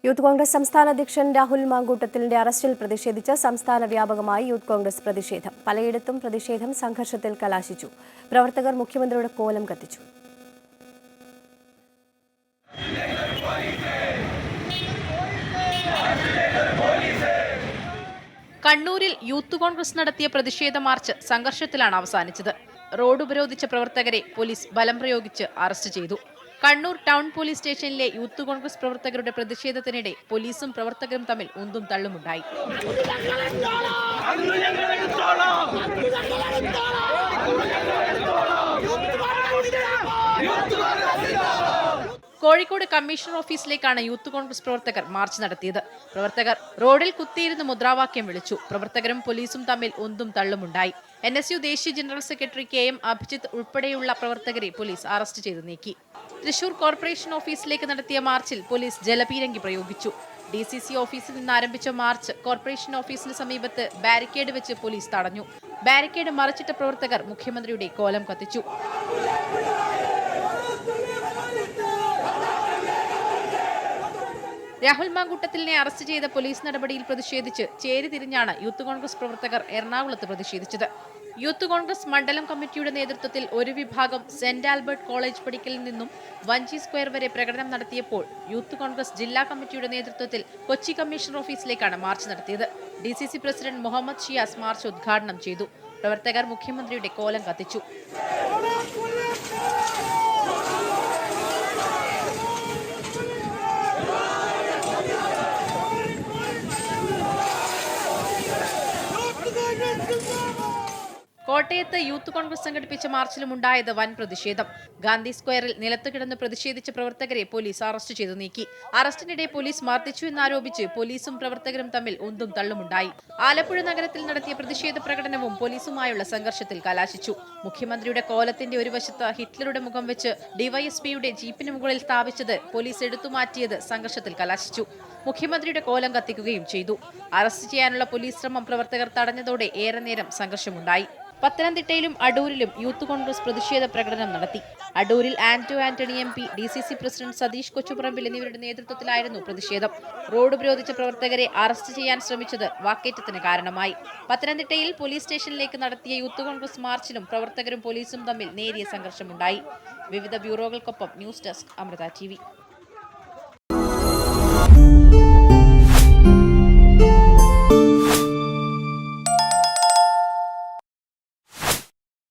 Youth Congress സംസ്ഥാന അധ്യക്ഷൻ രാഹുൽ മാങ്കൂട്ടത്തിലിന്റെ അറസ്റ്റിൽ പ്രതിഷേധിച്ച് സംസ്ഥാന വ്യാപകമായി യൂത്ത് കോൺഗ്രസ് പ്രതിഷേധം. പലയിടത്തും പ്രതിഷേധം സംഘർഷത്തിൽ കലാശിച്ചു. പ്രവർത്തകർ മുഖ്യമന്ത്രിയുടെ കോലം കത്തിച്ചു. കണ്ണൂരിൽ യൂത്ത് കോൺഗ്രസ് നടത്തിയ പ്രതിഷേധ മാർച്ച് സംഘർഷത്തിലാണ് അവസാനിച്ചത്. റോഡ് ഉപരോധിച്ച പ്രവർത്തകരെ പോലീസ് ബലം പ്രയോഗിച്ച് അറസ്റ്റ് ചെയ്തു. കണ്ണൂർ ടൗൺ പോലീസ് സ്റ്റേഷനിലെ യൂത്ത് കോൺഗ്രസ് പ്രവർത്തകരുടെ പ്രതിഷേധത്തിനിടെ പോലീസും പ്രവർത്തകരും തമ്മിൽ ഉന്തും തള്ളുമുണ്ടായി. കോഴിക്കോട് കമ്മീഷണർ ഓഫീസിലേക്കാണ് യൂത്ത് കോൺഗ്രസ് പ്രവർത്തകർ മാർച്ച് നടത്തിയത്. പ്രവർത്തകർ റോഡിൽ കുത്തിയിരുന്ന് മുദ്രാവാക്യം വിളിച്ചു. പ്രവർത്തകരും പോലീസും തമ്മിൽ ഉന്തും തള്ളുമുണ്ടായി. NSU ദേശീയ ജനറൽ സെക്രട്ടറി KM അഭിജിത്ത് ഉൾപ്പെടെയുള്ള പ്രവർത്തകരെ പോലീസ് അറസ്റ്റ് ചെയ്ത് നീക്കി. തൃശൂർ കോർപ്പറേഷൻ ഓഫീസിലേക്ക് നടത്തിയ മാർച്ചിൽ പോലീസ് ജലപീരങ്കി പ്രയോഗിച്ചു. DCC ഓഫീസിൽ നിന്ന് ആരംഭിച്ച മാർച്ച് കോർപ്പറേഷൻ ഓഫീസിന് സമീപത്ത് ബാരിക്കേഡ് വെച്ച് പോലീസ് തടഞ്ഞു. ബാരിക്കേഡ് മറിച്ചിട്ട പ്രവർത്തകർ മുഖ്യമന്ത്രിയുടെ കോലം കത്തിച്ചു. രാഹുൽ മാങ്കൂട്ടത്തിലിനെ അറസ്റ്റ് ചെയ്ത പോലീസ് നടപടിയിൽ പ്രതിഷേധിച്ച് ചേരി തിരിഞ്ഞാണ് യൂത്ത് കോൺഗ്രസ് പ്രവർത്തകർ എറണാകുളത്ത് പ്രതിഷേധിച്ചത്. യൂത്ത് കോൺഗ്രസ് മണ്ഡലം കമ്മിറ്റിയുടെ നേതൃത്വത്തിൽ ഒരു വിഭാഗം സെന്റ് ആൽബർട്ട് കോളേജ് പടിക്കലിൽ നിന്നും വഞ്ചി സ്ക്വയർ വരെ പ്രകടനം നടത്തിയപ്പോൾ യൂത്ത് കോൺഗ്രസ് ജില്ലാ കമ്മിറ്റിയുടെ നേതൃത്വത്തിൽ കൊച്ചി കമ്മീഷണർ ഓഫീസിലേക്കാണ് മാർച്ച് നടത്തിയത്. DCC president Muhammad Shiyas march ഉദ്ഘാടനം ചെയ്തു. പ്രവർത്തകർ മുഖ്യമന്ത്രിയുടെ കോലം കത്തിച്ചു. കോട്ടയത്ത് യൂത്ത് കോൺഗ്രസ് സംഘടിപ്പിച്ച മാർച്ചിലും ഉണ്ടായത് വൻ പ്രതിഷേധം. ഗാന്ധി സ്ക്വയറിൽ നിലത്ത് കിടന്ന് പ്രതിഷേധിച്ച പ്രവർത്തകരെ പോലീസ് അറസ്റ്റ് ചെയ്തു നീക്കി. അറസ്റ്റിനിടെ പോലീസ് മർദ്ദിച്ചു എന്നാരോപിച്ച് പോലീസും പ്രവർത്തകരും തമ്മിൽ ഉന്തും തള്ളുമുണ്ടായി. ആലപ്പുഴ നഗരത്തിൽ നടത്തിയ പ്രതിഷേധ പ്രകടനവും പോലീസുമായുള്ള സംഘർഷത്തിൽ കലാശിച്ചു. മുഖ്യമന്ത്രിയുടെ കോലത്തിന്റെ ഒരു വശത്ത് ഹിറ്റ്ലറുടെ മുഖം വെച്ച് DYSPയുടെ ജീപ്പിന് മുകളിൽ സ്ഥാപിച്ചത് പോലീസ് എടുത്തുമാറ്റിയത് സംഘർഷത്തിൽ കലാശിച്ചു. മുഖ്യമന്ത്രിയുടെ കോലം കത്തിക്കുകയും ചെയ്തു. അറസ്റ്റ് ചെയ്യാനുള്ള പോലീസ് ശ്രമം പ്രവർത്തകർ തടഞ്ഞതോടെ ഏറെ നേരം സംഘർഷമുണ്ടായി. പത്തനംതിട്ടയിലും അടൂരിലും യൂത്ത് കോൺഗ്രസ് പ്രതിഷേധ പ്രകടനം നടത്തി. അടൂരിൽ Antony MP, DCC president Satheesh Kochuparambil എന്നിവരുടെ നേതൃത്വത്തിലായിരുന്നു പ്രതിഷേധം. റോഡ് ഉപരോധിച്ച പ്രവർത്തകരെ അറസ്റ്റ് ചെയ്യാൻ ശ്രമിച്ചത് വാക്കേറ്റത്തിന് കാരണമായി. പത്തനംതിട്ടയിൽ പോലീസ് സ്റ്റേഷനിലേക്ക് നടത്തിയ യൂത്ത് കോൺഗ്രസ് മാർച്ചിലും പ്രവർത്തകരും പോലീസും തമ്മിൽ നേരിയ സംഘർഷമുണ്ടായി. വിവിധ ബ്യൂറോകൾക്കൊപ്പം ന്യൂസ് ഡെസ്ക് അമൃത TV.